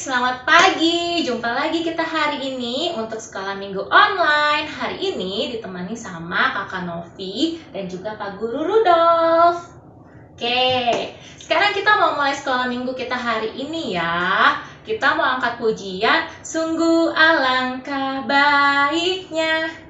selamat pagi. Jumpa lagi kita hari ini untuk sekolah minggu online. Hari ini ditemani sama Kakak Novi dan juga Pak Guru Rudolf. Oke, sekarang kita mau mulai sekolah minggu kita hari ini ya. Kita mau angkat pujian, sungguh alangkah baiknya.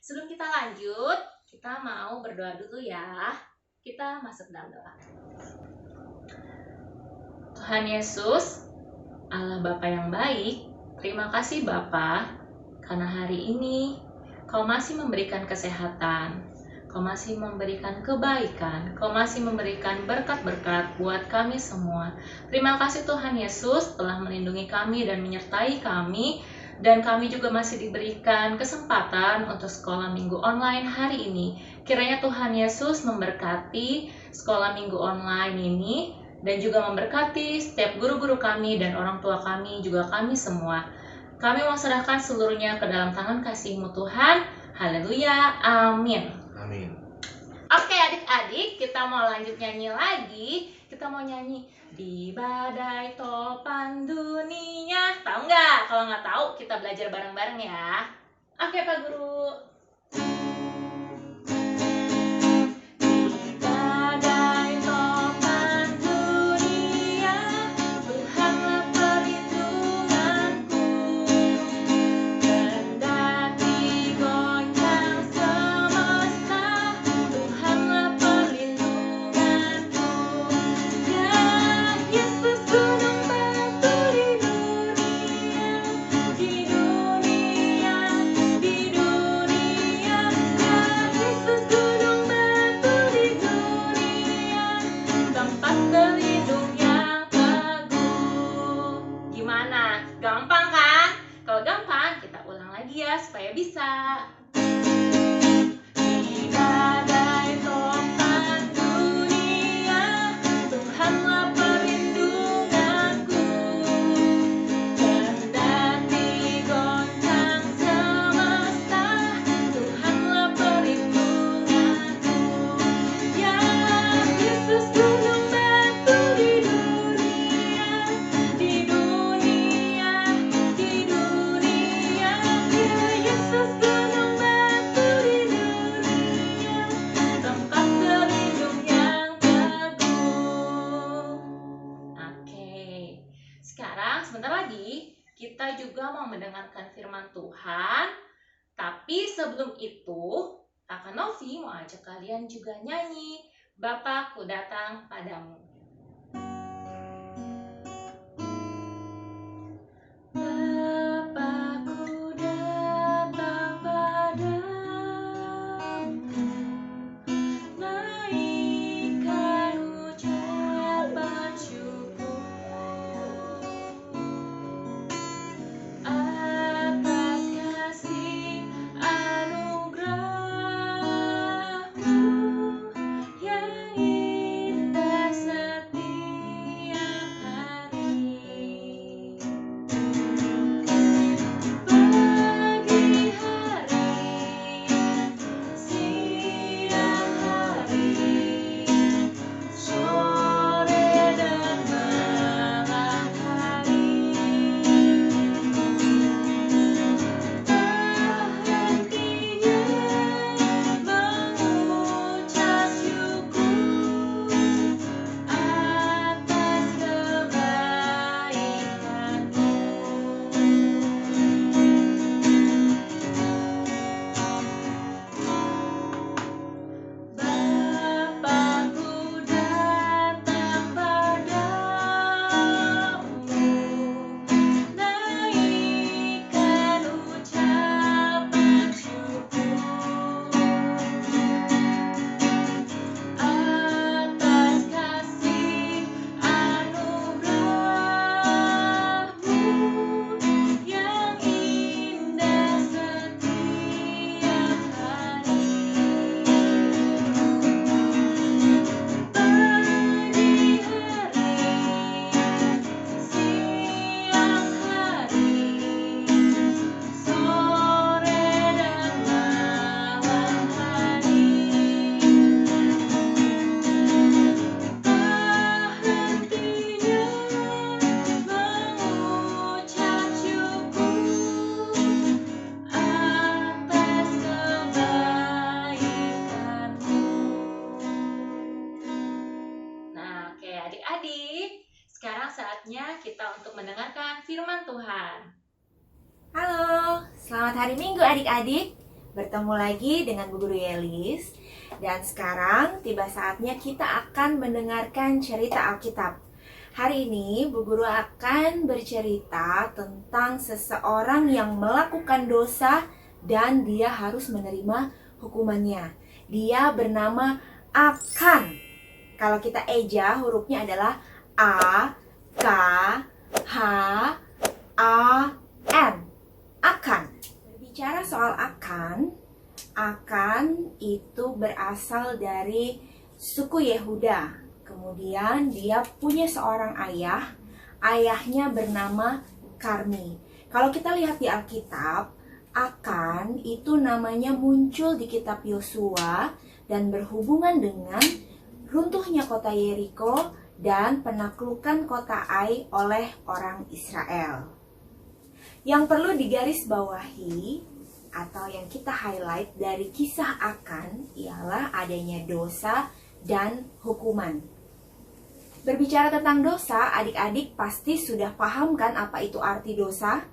Sebelum kita lanjut, kita mau berdoa dulu ya. Kita masuk dalam doa. Tuhan Yesus, Allah Bapa yang baik, terima kasih Bapa, karena hari ini Kau masih memberikan kesehatan, Kau masih memberikan kebaikan, Kau masih memberikan berkat-berkat buat kami semua. Terima kasih Tuhan Yesus telah melindungi kami dan menyertai kami. Dan kami juga masih diberikan kesempatan untuk sekolah minggu online hari ini. Kiranya Tuhan Yesus memberkati sekolah minggu online ini dan juga memberkati setiap guru-guru kami dan orang tua kami, juga kami semua. Kami mau serahkan seluruhnya ke dalam tangan kasih-Mu Tuhan. Haleluya, amin. Amin. Oke adik-adik, kita mau lanjut nyanyi lagi. Kita mau nyanyi di badai topan dunia. Tahu nggak? Kalau nggak tahu, kita belajar bareng-bareng ya. Oke Pak Guru. Gampang kan? Kalau gampang, kita ulang lagi ya supaya bisa. Di badai topan dunia, Tuhanlah perlindunganku. Kendati goncang semesta, Tuhanlah perlindunganku. Ya Yesus gunung batu di dunia, di dunia. Ya Yesus gunung batu. mendengarkan firman Tuhan. Tapi sebelum itu, Kakak Novi mau ajak kalian juga nyanyi Bapa-Ku Datang Padamu. Bapa-Ku datang padamu, naikkan ucapan syukur atas kasih anugerah-Mu yang indah setiap hari. Pagi hari, siang hari, sore dan malam hari, tak hentinya mengucap syukur atas kebaikan-Mu. Bapa-Ku datang padamu, naikkan ucapan syukur atas kasih anugerah-Mu yang indah setiap hari. Pagi hari, siang hari, sore dan malam hari, tak hentinya mengucap syukur atas kebaikan-Mu. Nah, oke adik-adik, sekarang saatnya kita untuk mendengarkan firman Tuhan. Halo, selamat hari Minggu adik-adik. Bertemu lagi dengan Bu Guru Yelis. Dan sekarang tiba saatnya kita akan mendengarkan cerita Alkitab. Hari ini Bu Guru akan bercerita tentang seseorang yang melakukan dosa dan dia harus menerima hukumannya. Dia bernama Akan. Kalau kita eja, hurufnya adalah A, K, H, A, N. Akan. Berbicara soal Akan itu berasal dari suku Yehuda. Kemudian dia punya seorang ayah. Ayahnya bernama Karmi. Kalau kita lihat di Alkitab, Akan itu namanya muncul di kitab Yosua dan berhubungan dengan runtuhnya kota Yeriko dan penaklukan kota Ai oleh orang Israel. Yang perlu digarisbawahi atau yang kita highlight dari kisah Akan ialah adanya dosa dan hukuman. Berbicara tentang dosa, adik-adik pasti sudah paham kan apa itu arti dosa?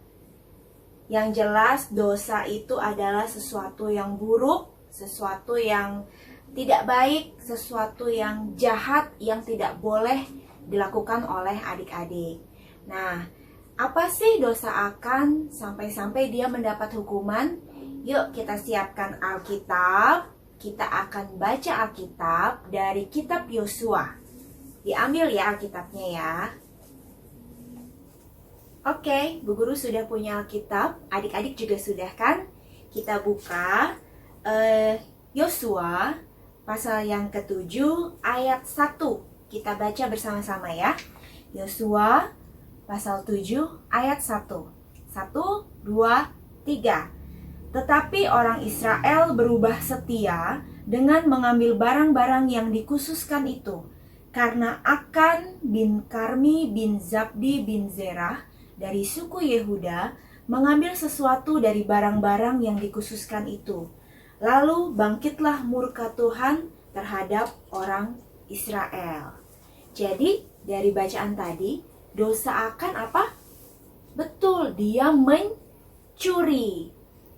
Yang jelas dosa itu adalah sesuatu yang buruk, sesuatu yang tidak baik, sesuatu yang jahat yang tidak boleh dilakukan oleh adik-adik. Nah, apa sih dosa Akan sampai-sampai dia mendapat hukuman? Yuk kita siapkan Alkitab. Kita akan baca Alkitab dari kitab Yosua. Diambil ya Alkitabnya ya. Oke, Bu Guru sudah punya Alkitab. Adik-adik juga sudah kan? Kita buka Yosua pasal yang ke-7 ayat 1. Kita baca bersama-sama ya. Yosua pasal 7 ayat 1. 1, 2, 3. Tetapi orang Israel berubah setia dengan mengambil barang-barang yang dikhususkan itu. Karena Akan bin Karmi bin Zabdi bin Zerah dari suku Yehuda mengambil sesuatu dari barang-barang yang dikhususkan itu. Lalu bangkitlah murka Tuhan terhadap orang Israel. Jadi dari bacaan tadi, dosa Akan apa? Betul, dia curi.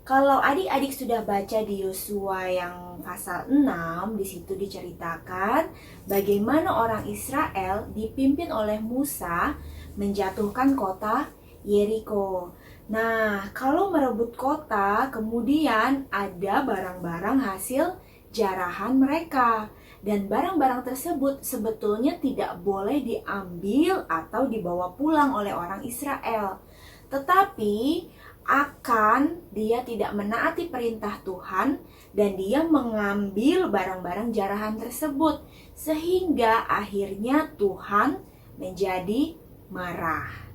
Kalau adik-adik sudah baca di Yosua yang pasal 6, di situ diceritakan bagaimana orang Israel dipimpin oleh Musa menjatuhkan kota Yeriko. Nah, kalau merebut kota, kemudian ada barang-barang hasil jarahan mereka. Dan barang-barang tersebut sebetulnya tidak boleh diambil atau dibawa pulang oleh orang Israel. Tetapi dia tidak menaati perintah Tuhan dan dia mengambil barang-barang jarahan tersebut, sehingga akhirnya Tuhan menjadi marah.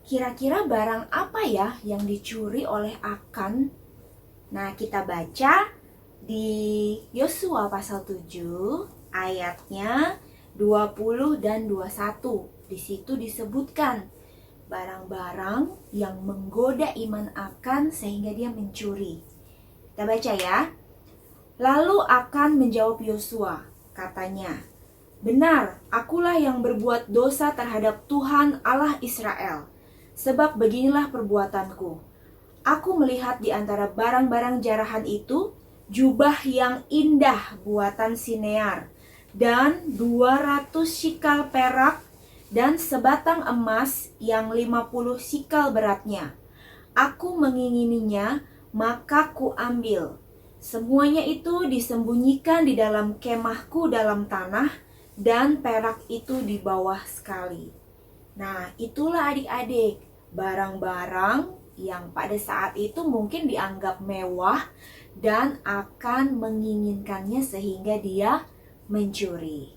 Kira-kira barang apa ya yang dicuri oleh Akan? Nah, kita baca di Yosua pasal 7 ayatnya 20 dan 21. Di situ disebutkan barang-barang yang menggoda iman Akan sehingga dia mencuri. Kita baca ya. Lalu Akan menjawab Yosua, katanya, "Benar, akulah yang berbuat dosa terhadap Tuhan Allah Israel. Sebab beginilah perbuatanku. Aku melihat di antara barang-barang jarahan itu jubah yang indah buatan Sinear dan 200 sikal perak dan sebatang emas yang 50 sikal beratnya. Aku mengingininya, maka ku ambil. Semuanya itu disembunyikan di dalam kemahku dalam tanah, dan perak itu di bawah sekali." Nah, itulah adik-adik, barang-barang yang pada saat itu mungkin dianggap mewah dan akan menginginkannya sehingga dia mencuri.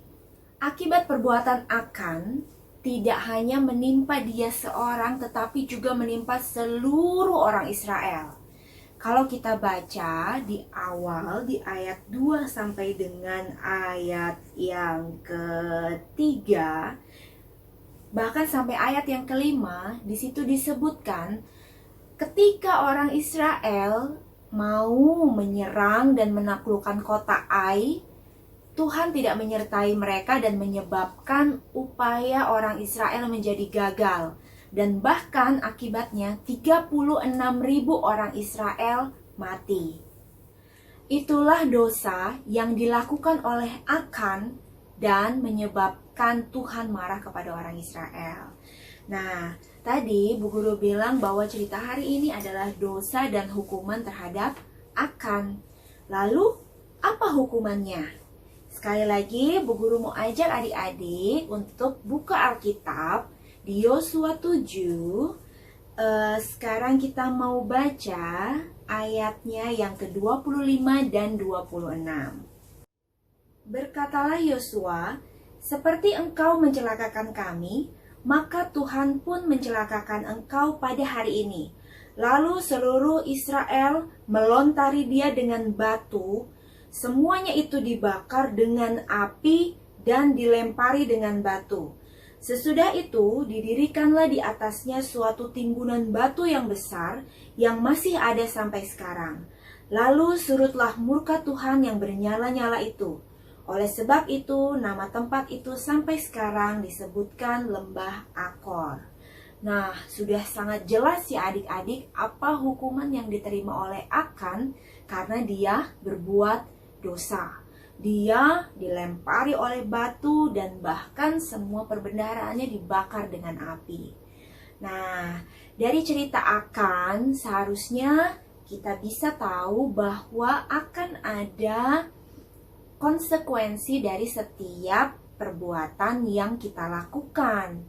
Akibat perbuatan Akan tidak hanya menimpa dia seorang, tetapi juga menimpa seluruh orang Israel. Kalau kita baca di awal, di ayat 2 sampai dengan ayat yang ketiga, bahkan sampai ayat yang kelima, di situ disebutkan ketika orang Israel mau menyerang dan menaklukkan kota Ai, Tuhan tidak menyertai mereka dan menyebabkan upaya orang Israel menjadi gagal. Dan bahkan akibatnya 36.000 orang Israel mati. Itulah dosa yang dilakukan oleh Akan dan menyebabkan Tuhan marah kepada orang Israel. Nah, tadi Bu Guru bilang bahwa cerita hari ini adalah dosa dan hukuman terhadap Akan. Lalu, apa hukumannya? Sekali lagi, Bu Guru mau ajak adik-adik untuk buka Alkitab di Yosua 7. Sekarang kita mau baca ayatnya yang ke-25 dan 26. Berkatalah Yosua, "Seperti engkau mencelakakan kami, maka Tuhan pun mencelakakan engkau pada hari ini." Lalu seluruh Israel melontari dia dengan batu. Semuanya itu dibakar dengan api dan dilempari dengan batu. Sesudah itu didirikanlah di atasnya suatu timbunan batu yang besar yang masih ada sampai sekarang. Lalu surutlah murka Tuhan yang bernyala-nyala itu. Oleh sebab itu nama tempat itu sampai sekarang disebutkan Lembah Akor. Nah, sudah sangat jelas ya adik-adik apa hukuman yang diterima oleh Akan karena dia berbuat dosa. Dia dilempari oleh batu dan bahkan semua perbendaharaannya dibakar dengan api. Nah, dari cerita Akan seharusnya kita bisa tahu bahwa akan ada konsekuensi dari setiap perbuatan yang kita lakukan.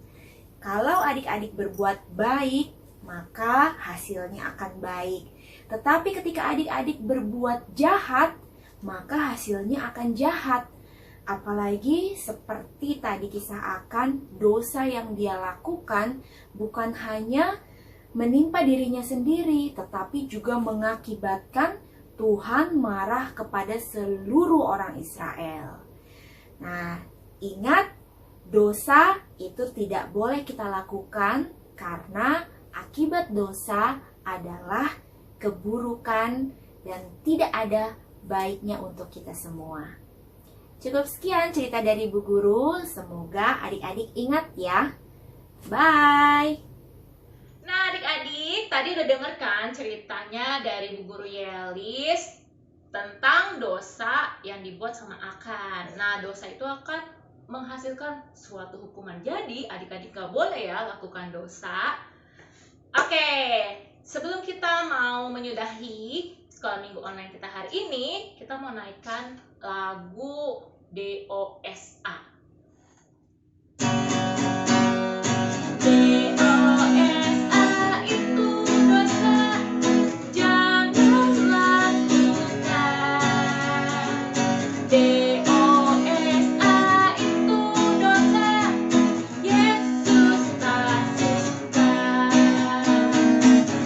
Kalau adik-adik berbuat baik, maka hasilnya akan baik. Tetapi ketika adik-adik berbuat jahat, maka hasilnya akan jahat. Apalagi seperti tadi kisah Akan, dosa yang dia lakukan bukan hanya menimpa dirinya sendiri, tetapi juga mengakibatkan Tuhan marah kepada seluruh orang Israel. Nah, ingat, dosa itu tidak boleh kita lakukan karena akibat dosa adalah keburukan dan tidak ada baiknya untuk kita semua. Cukup sekian cerita dari Bu Guru. Semoga adik-adik ingat ya. Bye. Nah adik-adik, tadi udah denger kan ceritanya dari Bu Guru Yelis tentang dosa yang dibuat sama Akan. Nah, dosa itu akan menghasilkan suatu hukuman. Jadi, adik-adik gak boleh ya lakukan dosa. Oke, sebelum kita mau menyudahi sekolah minggu online kita hari ini, kita mau naikkan lagu DOSA. DOSA itu dosa, jangan lakukan. DOSA itu dosa, Yesus tak suka.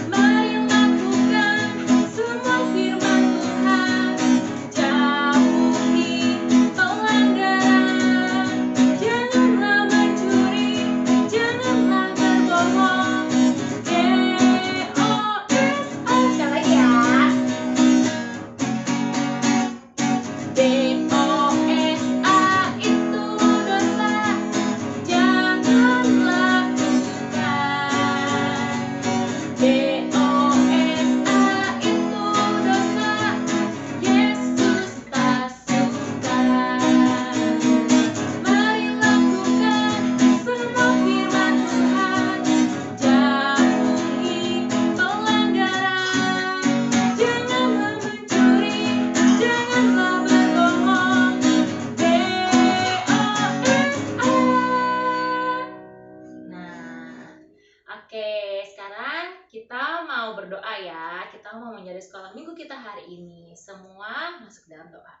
Mari lakukan semua firman Tuhan, jauhi pelanggaran. Janganlah mencuri, janganlah berbohong. DOSA, sekali lagi ya. DOSA itu dosa, jangan lakukan. DOSA itu dosa, Yesus tak suka. Mari lakukan semua firman Tuhan, jauhi pelanggaran. Janganlah mencuri, janganlah berbohong. DOSA. Nah, oke, sekarang kita mau berdoa ya. Kita mau menjadi sekolah minggu kita hari ini. Semua masuk dalam doa.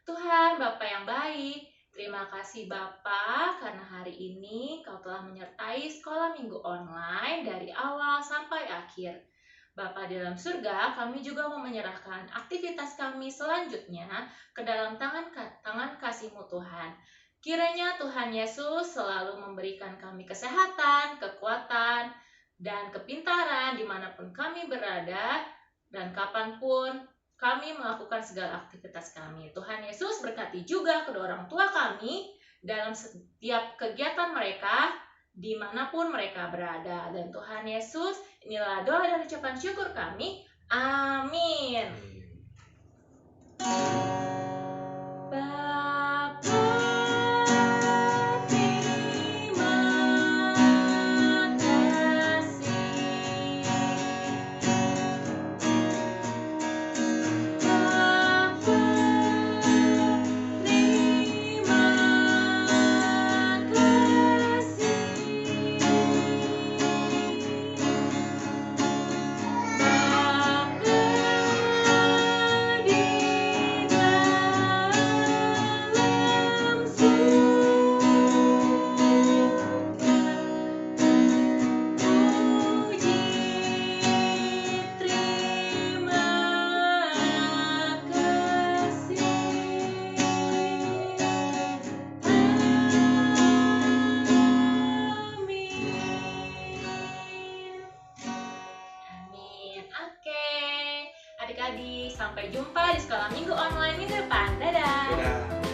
Tuhan, Bapa yang baik, terima kasih Bapa karena hari ini Kau telah menyertai sekolah minggu online dari awal sampai akhir. Bapa di dalam surga, kami juga mau menyerahkan aktivitas kami selanjutnya ke dalam tangan kasih-Mu Tuhan. Kiranya Tuhan Yesus selalu memberikan kami kesehatan, kekuatan, dan kepintaran dimanapun kami berada dan kapanpun kami melakukan segala aktivitas kami. Tuhan Yesus berkati juga kedua orang tua kami dalam setiap kegiatan mereka dimanapun mereka berada. Dan Tuhan Yesus, inilah doa dan ucapan syukur kami. Amin. Bapa, terima kasih. Bapa, terima kasih. Bapa di dalam surga, puji terima kasih. Amin. Oke, adik-adik, sampai jumpa di sekolah minggu online minggu depan. Dadah. Dadah.